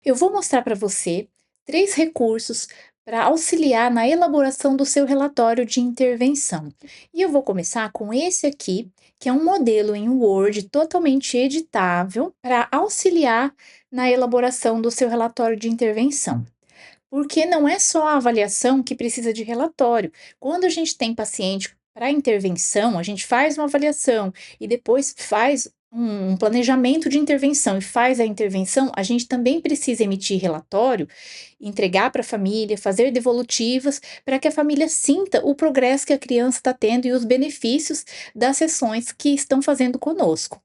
Eu vou mostrar para você 3 recursos para auxiliar na elaboração do seu relatório de intervenção. E eu vou começar com esse aqui, que é um modelo em Word totalmente editável para auxiliar na elaboração do seu relatório de intervenção. Porque não é só a avaliação que precisa de relatório. Quando a gente tem paciente para intervenção, a gente faz uma avaliação e depois faz um planejamento de intervenção e faz a intervenção, a gente também precisa emitir relatório, entregar para a família, fazer devolutivas, para que a família sinta o progresso que a criança está tendo e os benefícios das sessões que estão fazendo conosco.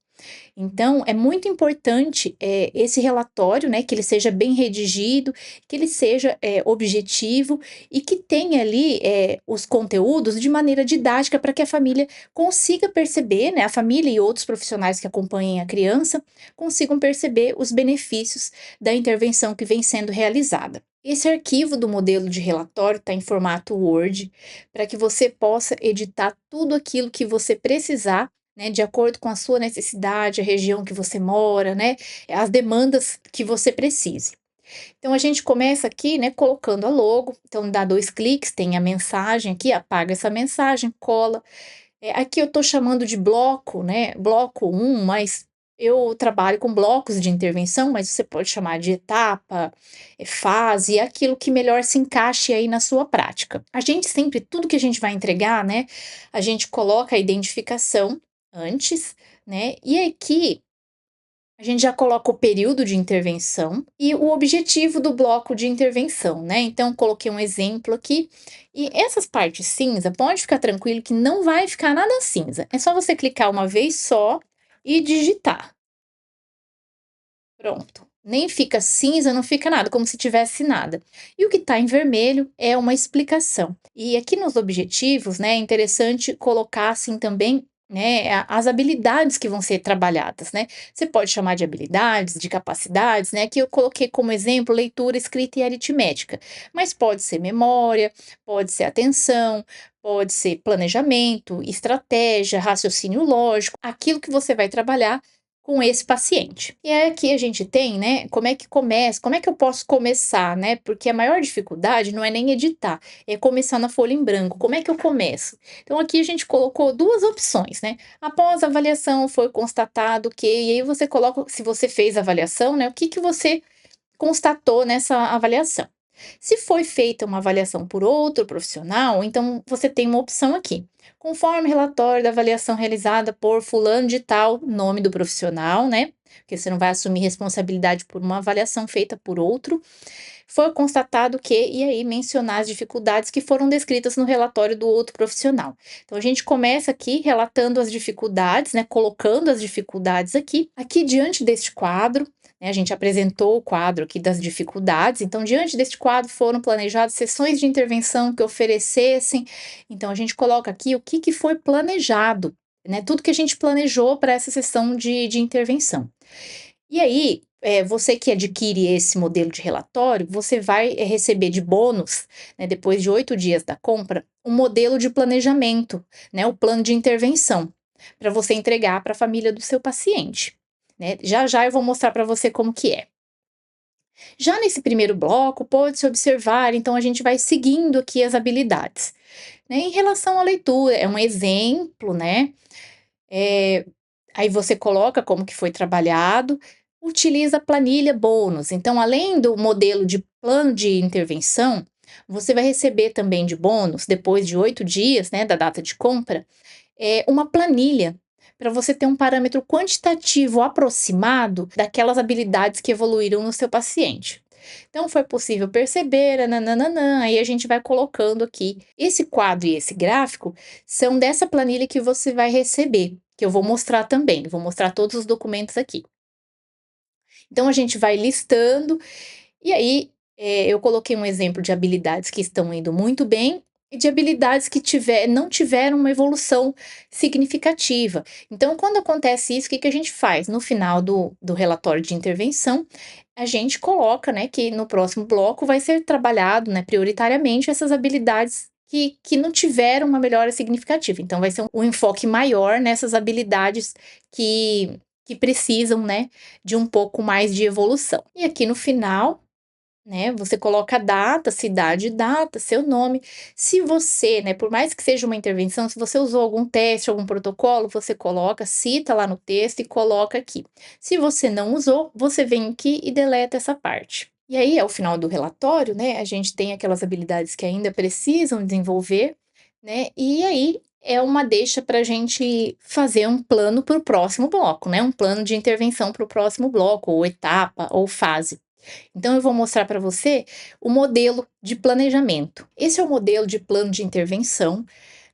Então, é muito importante, esse relatório, né, que ele seja bem redigido, que ele seja, objetivo e que tenha ali, os conteúdos de maneira didática para que a família consiga perceber, né, a família e outros profissionais que acompanhem a criança, consigam perceber os benefícios da intervenção que vem sendo realizada. Esse arquivo do modelo de relatório está em formato Word, para que você possa editar tudo aquilo que você precisar, né, de acordo com a sua necessidade, a região que você mora, né, as demandas que você precise. Então a gente começa aqui, né, colocando a logo, então dá 2 cliques, tem a mensagem aqui, apaga essa mensagem, cola. Aqui eu estou chamando de bloco, né, bloco 1, mas eu trabalho com blocos de intervenção, mas você pode chamar de etapa, fase, aquilo que melhor se encaixe aí na sua prática. A gente sempre, tudo que a gente vai entregar, né, a gente coloca a identificação antes, né, e aqui a gente já coloca o período de intervenção e o objetivo do bloco de intervenção, né? Então, coloquei um exemplo aqui. E essas partes cinza, pode ficar tranquilo que não vai ficar nada cinza. É só você clicar uma vez só e digitar. Pronto. Nem fica cinza, não fica nada, como se tivesse nada. E o que está em vermelho é uma explicação. E aqui nos objetivos, né, é interessante colocar assim também, né, as habilidades que vão ser trabalhadas, né? Você pode chamar de habilidades, de capacidades, né? Que eu coloquei como exemplo leitura, escrita e aritmética, mas pode ser memória, pode ser atenção, pode ser planejamento, estratégia, raciocínio lógico, aquilo que você vai trabalhar com esse paciente. E aí aqui a gente tem, né, como é que começa, como é que eu posso começar, né? Porque a maior dificuldade não é nem editar, é começar na folha em branco. Como é que eu começo? Então aqui a gente colocou duas opções, né? Após a avaliação foi constatado que, e aí você coloca, se você fez a avaliação, né, o que que você constatou nessa avaliação. Se foi feita uma avaliação por outro profissional, então você tem uma opção aqui. Conforme relatório da avaliação realizada por fulano de tal, nome do profissional, né? Porque você não vai assumir responsabilidade por uma avaliação feita por outro. Foi constatado que, e aí mencionar as dificuldades que foram descritas no relatório do outro profissional. Então a gente começa aqui relatando as dificuldades, né, colocando as dificuldades aqui. Aqui diante deste quadro, né, a gente apresentou o quadro aqui das dificuldades, então diante deste quadro foram planejadas sessões de intervenção que oferecessem. Então a gente coloca aqui o que que foi planejado, né, tudo que a gente planejou para essa sessão de intervenção. E aí, você que adquire esse modelo de relatório, você vai, receber de bônus, né, depois de 8 dias da compra, um modelo de planejamento, né, o plano de intervenção, para você entregar para a família do seu paciente, né. Já já eu vou mostrar para você como que é. Já nesse primeiro bloco, pode-se observar, então a gente vai seguindo aqui as habilidades, né. Em relação à leitura, é um exemplo, né, eh, aí você coloca como que foi trabalhado, utiliza a planilha bônus. Então, além do modelo de plano de intervenção, você vai receber também de bônus, depois de 8 dias, né, da data de compra, uma planilha para você ter um parâmetro quantitativo aproximado daquelas habilidades que evoluíram no seu paciente. Então, foi possível perceber, nananana, aí a gente vai colocando aqui. Esse quadro e esse gráfico são dessa planilha que você vai receber, que eu vou mostrar também, vou mostrar todos os documentos aqui. Então, a gente vai listando, e aí eu coloquei um exemplo de habilidades que estão indo muito bem e de habilidades que não tiveram uma evolução significativa. Então, quando acontece isso, o que que a gente faz? No final do relatório de intervenção, a gente coloca, né, que no próximo bloco vai ser trabalhado, né, prioritariamente essas habilidades que não tiveram uma melhora significativa. Então, vai ser um enfoque maior nessas habilidades que que precisam, né, de um pouco mais de evolução. E aqui no final, né, você coloca a data, cidade e data, seu nome. Se você, né, por mais que seja uma intervenção, se você usou algum teste, algum protocolo, você coloca, cita lá no texto e coloca aqui. Se você não usou, você vem aqui e deleta essa parte. E aí, ao final do relatório, né, a gente tem aquelas habilidades que ainda precisam desenvolver, né, e aí é uma deixa para a gente fazer um plano para o próximo bloco, né, um plano de intervenção para o próximo bloco, ou etapa, ou fase. Então eu vou mostrar para você o modelo de planejamento. Esse é o modelo de plano de intervenção,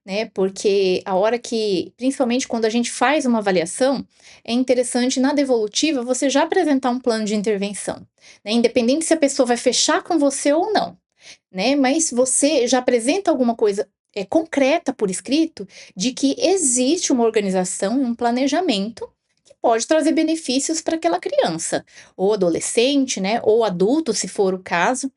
né? Porque a hora que, principalmente quando a gente faz uma avaliação, é interessante na devolutiva você já apresentar um plano de intervenção, né? Independente se a pessoa vai fechar com você ou não, né? Mas você já apresenta alguma coisa concreta por escrito de que existe uma organização, um planejamento que pode trazer benefícios para aquela criança, ou adolescente, né? Ou adulto, se for o caso,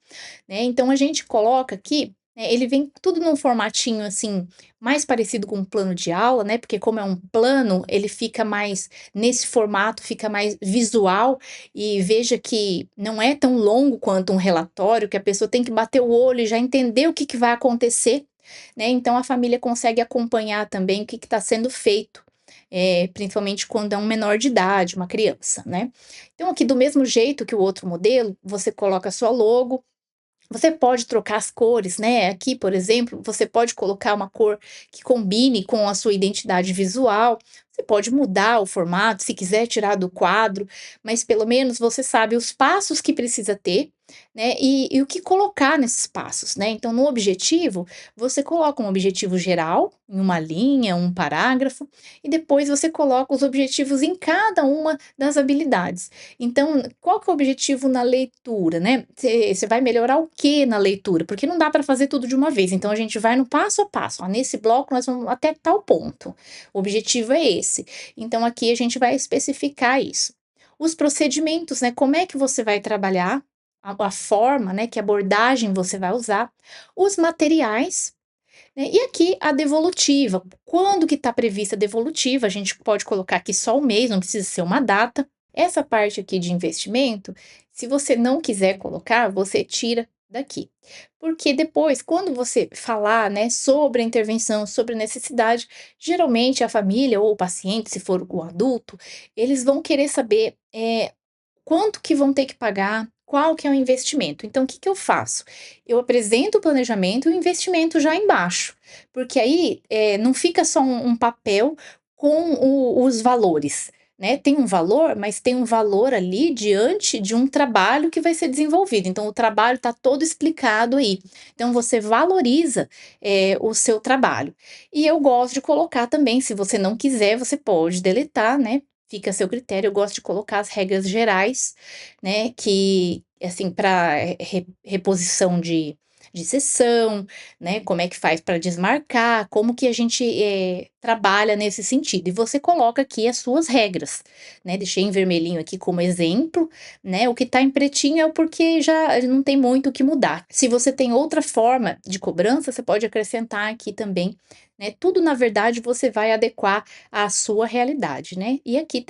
né? Então a gente coloca aqui, né, ele vem tudo num formatinho assim, mais parecido com um plano de aula, né? Porque como é um plano, ele fica mais nesse formato, fica mais visual e veja que não é tão longo quanto um relatório, que a pessoa tem que bater o olho e já entender o que que vai acontecer, né? Então a família consegue acompanhar também o que está sendo feito. Principalmente quando é um menor de idade, uma criança, né? Então, aqui, do mesmo jeito que o outro modelo, você coloca a sua logo, você pode trocar as cores, né? Aqui, por exemplo, você pode colocar uma cor que combine com a sua identidade visual. Você pode mudar o formato, se quiser tirar do quadro, mas pelo menos você sabe os passos que precisa ter, né? E o que colocar nesses passos, né? Então, no objetivo, você coloca um objetivo geral, em uma linha, um parágrafo, e depois você coloca os objetivos em cada uma das habilidades. Então, qual que é o objetivo na leitura, né? Você vai melhorar o que na leitura? Porque não dá para fazer tudo de uma vez. Então, a gente vai no passo a passo. Ó, nesse bloco, nós vamos até tal ponto. O objetivo é esse. Então, aqui a gente vai especificar isso. Os procedimentos, né? Como é que você vai trabalhar? A forma, né? Que abordagem você vai usar. Os materiais, né? E aqui a devolutiva. Quando que está prevista a devolutiva? A gente pode colocar aqui só o mês, não precisa ser uma data. Essa parte aqui de investimento, se você não quiser colocar, você tira daqui. Porque depois, quando você falar, né, sobre a intervenção, sobre a necessidade, geralmente a família ou o paciente, se for o adulto, eles vão querer saber quanto que vão ter que pagar, qual que é o investimento. Então, o que que eu faço? Eu apresento o planejamento e o investimento já embaixo, porque aí não fica só um papel com os valores, né? Tem um valor, mas tem um valor ali diante de um trabalho que vai ser desenvolvido. Então, o trabalho está todo explicado aí. Então, você valoriza o seu trabalho. E eu gosto de colocar também, se você não quiser, você pode deletar, né? Fica a seu critério. Eu gosto de colocar as regras gerais, né? Que, assim, para reposição de sessão, né? Como é que faz para desmarcar, como que a gente trabalha nesse sentido. E você coloca aqui as suas regras, né? Deixei em vermelhinho aqui como exemplo, né? O que está em pretinho é o porque já não tem muito o que mudar. Se você tem outra forma de cobrança, você pode acrescentar aqui também, né? Tudo, na verdade, você vai adequar à sua realidade, né? E aqui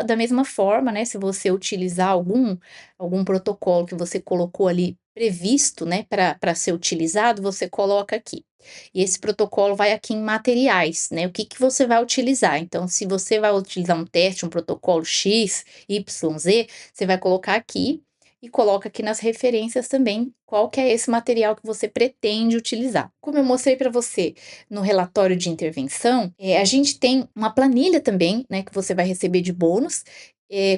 da mesma forma, né? Se você utilizar algum protocolo que você colocou ali previsto, né, para ser utilizado, você coloca aqui. E esse protocolo vai aqui em materiais, né? O que que você vai utilizar? Então, se você vai utilizar um teste, um protocolo X, Y, Z, você vai colocar aqui e coloca aqui nas referências também qual que é esse material que você pretende utilizar. Como eu mostrei para você no relatório de intervenção, a gente tem uma planilha também, né, que você vai receber de bônus,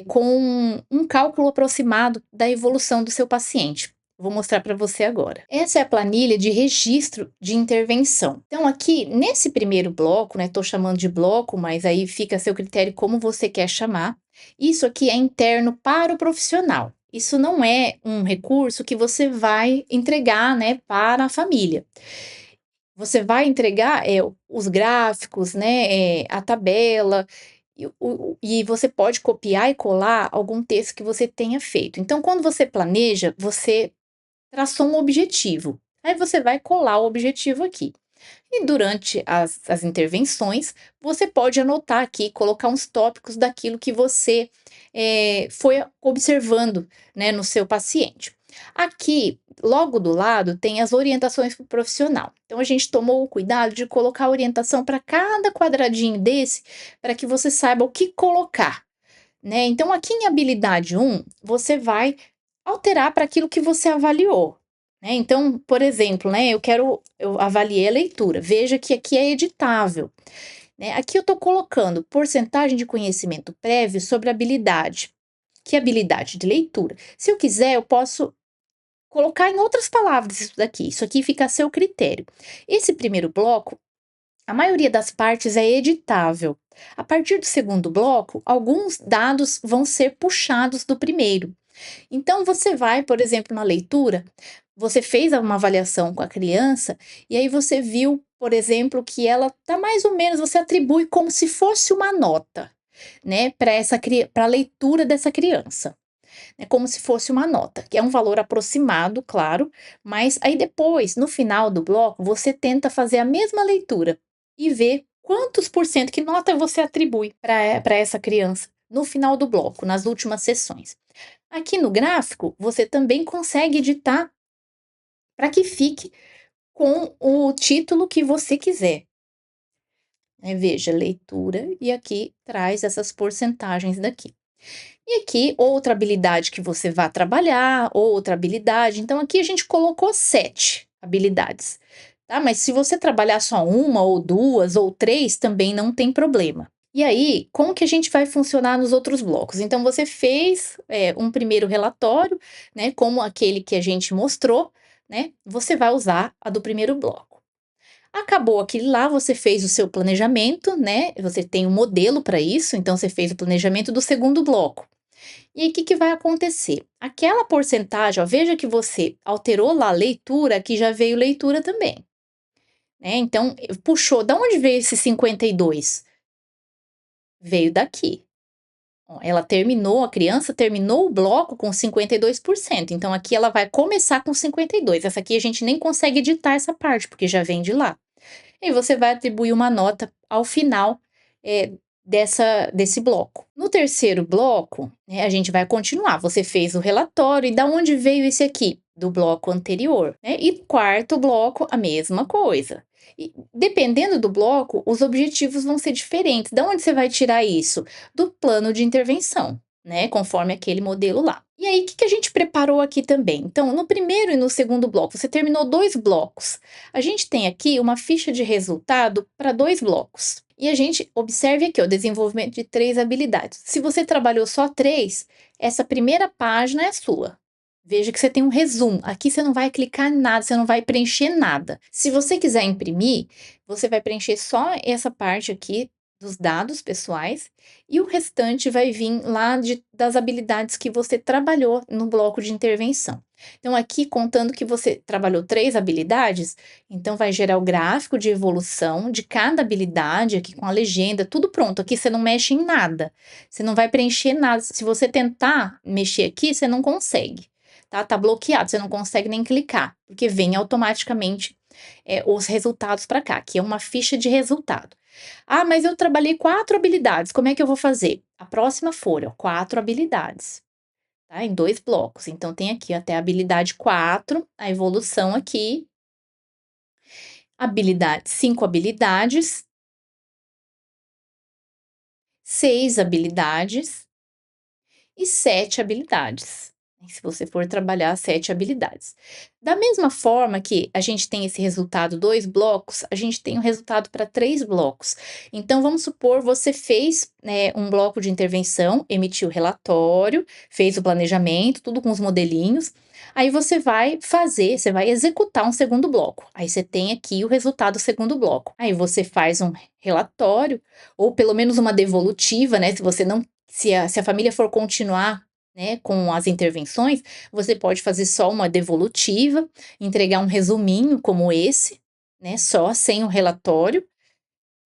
com um cálculo aproximado da evolução do seu paciente. Vou mostrar para você agora. Essa é a planilha de registro de intervenção. Então, aqui nesse primeiro bloco, né? Estou chamando de bloco, mas aí fica a seu critério como você quer chamar. Isso aqui é interno para o profissional. Isso não é um recurso que você vai entregar, né, para a família. Você vai entregar os gráficos, né, a tabela, e você pode copiar e colar algum texto que você tenha feito. Então, quando você planeja, você traçou um objetivo. Aí você vai colar o objetivo aqui. E durante as intervenções, você pode anotar aqui, colocar uns tópicos daquilo que você foi observando, né, no seu paciente. Aqui, logo do lado, tem as orientações para o profissional. Então, a gente tomou o cuidado de colocar orientação para cada quadradinho desse, para que você saiba o que colocar, né? Então, aqui em habilidade um, você vai alterar para aquilo que você avaliou, né? Então, por exemplo, né, eu avaliei a leitura. Veja que aqui é editável, né? Aqui eu estou colocando porcentagem de conhecimento prévio sobre habilidade. Que habilidade de leitura? Se eu quiser, eu posso colocar em outras palavras isso daqui. Isso aqui fica a seu critério. Esse primeiro bloco, a maioria das partes é editável. A partir do segundo bloco, alguns dados vão ser puxados do primeiro. Então, você vai, por exemplo, na leitura, você fez uma avaliação com a criança e aí você viu, por exemplo, que ela tá mais ou menos, você atribui como se fosse uma nota, né, para a leitura dessa criança. É como se fosse uma nota, que é um valor aproximado, claro, mas aí depois, no final do bloco, você tenta fazer a mesma leitura e ver quantos por cento, que nota você atribui para essa criança no final do bloco, nas últimas sessões. Aqui no gráfico, você também consegue editar para que fique com o título que você quiser. Veja, leitura, e aqui traz essas porcentagens daqui. E aqui, outra habilidade que você vai trabalhar, outra habilidade. Então, aqui a gente colocou 7 habilidades, tá? Mas se você trabalhar só uma, ou duas, ou três, também não tem problema. E aí, como que a gente vai funcionar nos outros blocos? Então, você fez um primeiro relatório, né? Como aquele que a gente mostrou, né? Você vai usar a do primeiro bloco. Acabou aquele lá, você fez o seu planejamento, né? Você tem um modelo para isso, então você fez o planejamento do segundo bloco. E aí, o que que vai acontecer? Aquela porcentagem, ó, veja que você alterou lá a leitura, aqui já veio leitura também, né? Então, puxou, da onde veio esse 52? Veio daqui. Ó, ela terminou, a criança terminou o bloco com 52%. Então, aqui ela vai começar com 52. Essa aqui a gente nem consegue editar essa parte, porque já vem de lá. E você vai atribuir uma nota ao final é, desse bloco. No terceiro bloco, né, a gente vai continuar. Você fez o relatório, e da onde veio esse aqui? Do bloco anterior, né? E quarto bloco, a mesma coisa. E dependendo do bloco, os objetivos vão ser diferentes. Da onde você vai tirar isso? Do plano de intervenção, né? Conforme aquele modelo lá. E aí, o que a gente preparou aqui também? Então, no primeiro e no segundo bloco, você terminou 2 blocos. A gente tem aqui uma ficha de resultado para 2 blocos. E a gente observe aqui o desenvolvimento de 3 habilidades. Se você trabalhou só 3, essa primeira página é sua. Veja que você tem um resumo. Aqui você não vai clicar em nada, você não vai preencher nada. Se você quiser imprimir, você vai preencher só essa parte aqui dos dados pessoais e o restante vai vir lá das habilidades que você trabalhou no bloco de intervenção. Então, aqui, contando que você trabalhou 3 habilidades, então vai gerar o gráfico de evolução de cada habilidade, aqui com a legenda, tudo pronto. Aqui você não mexe em nada, você não vai preencher nada. Se você tentar mexer aqui, você não consegue, tá? Tá bloqueado, você não consegue nem clicar, porque vem automaticamente os resultados para cá, que é uma ficha de resultado. Ah, mas eu trabalhei 4 habilidades, como é que eu vou fazer? A próxima folha, 4 habilidades, tá? Em 2 blocos. Então, tem aqui até a habilidade 4, a evolução aqui. Habilidade, 5 habilidades. 6 habilidades. E 7 habilidades. Se você for trabalhar 7 habilidades. Da mesma forma que a gente tem esse resultado 2 blocos, a gente tem um resultado para 3 blocos. Então, vamos supor, você fez, né, um bloco de intervenção, emitiu o relatório, fez o planejamento, tudo com os modelinhos. Aí você vai executar um segundo bloco. Aí você tem aqui o resultado do segundo bloco. Aí você faz um relatório, ou pelo menos uma devolutiva, né? Se você não se a família for continuar, né, com as intervenções, você pode fazer só uma devolutiva, entregar um resuminho como esse, né, só sem o relatório.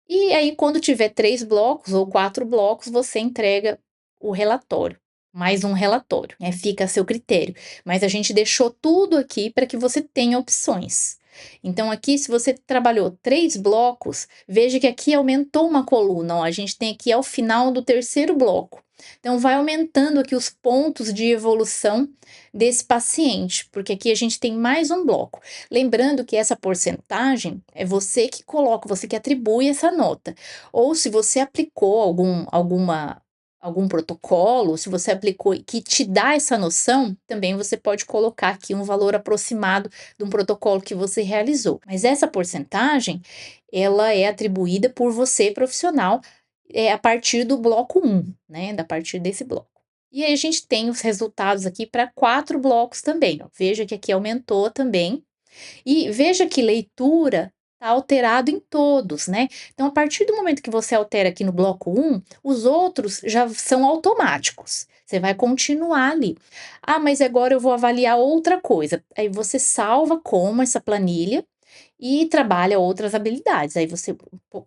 E aí, quando tiver 3 blocos ou 4 blocos, você entrega o relatório, mais um relatório, né, fica a seu critério. Mas a gente deixou tudo aqui para que você tenha opções. Então aqui, se você trabalhou 3 blocos, veja que aqui aumentou uma coluna, ó, a gente tem aqui ao final do terceiro bloco. Então vai aumentando aqui os pontos de evolução desse paciente, porque aqui a gente tem mais um bloco. Lembrando que essa porcentagem é você que coloca, você que atribui essa nota. Ou se você aplicou algum protocolo, se você aplicou e que te dá essa noção, também você pode colocar aqui um valor aproximado de um protocolo que você realizou. Mas essa porcentagem, ela é atribuída por você, profissional, a partir do bloco um, né, a partir desse bloco. E aí a gente tem os resultados aqui para 4 blocos também, ó. Veja que aqui aumentou também, e veja que leitura está alterado em todos, né. Então a partir do momento que você altera aqui no bloco um, os outros já são automáticos, você vai continuar ali. "Ah, mas agora eu vou avaliar outra coisa", aí você salva como essa planilha e trabalha outras habilidades, aí você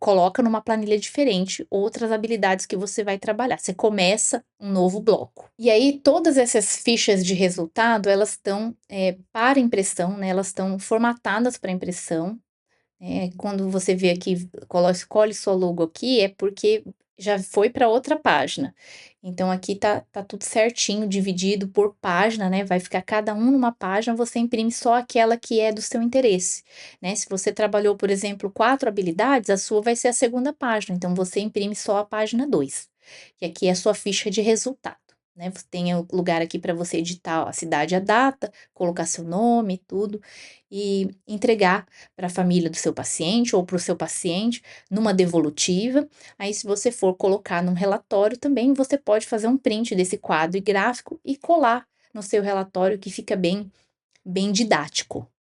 coloca numa planilha diferente outras habilidades que você vai trabalhar, você começa um novo bloco. E aí todas essas fichas de resultado elas estão, para impressão, né, elas estão formatadas para impressão, quando você vê aqui, escolhe sua logo aqui, é porque já foi para outra página. Então aqui tá tudo certinho, dividido por página, né, vai ficar cada um numa página, você imprime só aquela que é do seu interesse, né. Se você trabalhou, por exemplo, 4 habilidades, a sua vai ser a segunda página, então você imprime só a página 2, que aqui é a sua ficha de resultado, né. Você tem o lugar aqui para você editar a cidade e a data, colocar seu nome e tudo, e entregar para a família do seu paciente ou para o seu paciente numa devolutiva. Aí, se você for colocar num relatório também, você pode fazer um print desse quadro e gráfico e colar no seu relatório, que fica bem didático.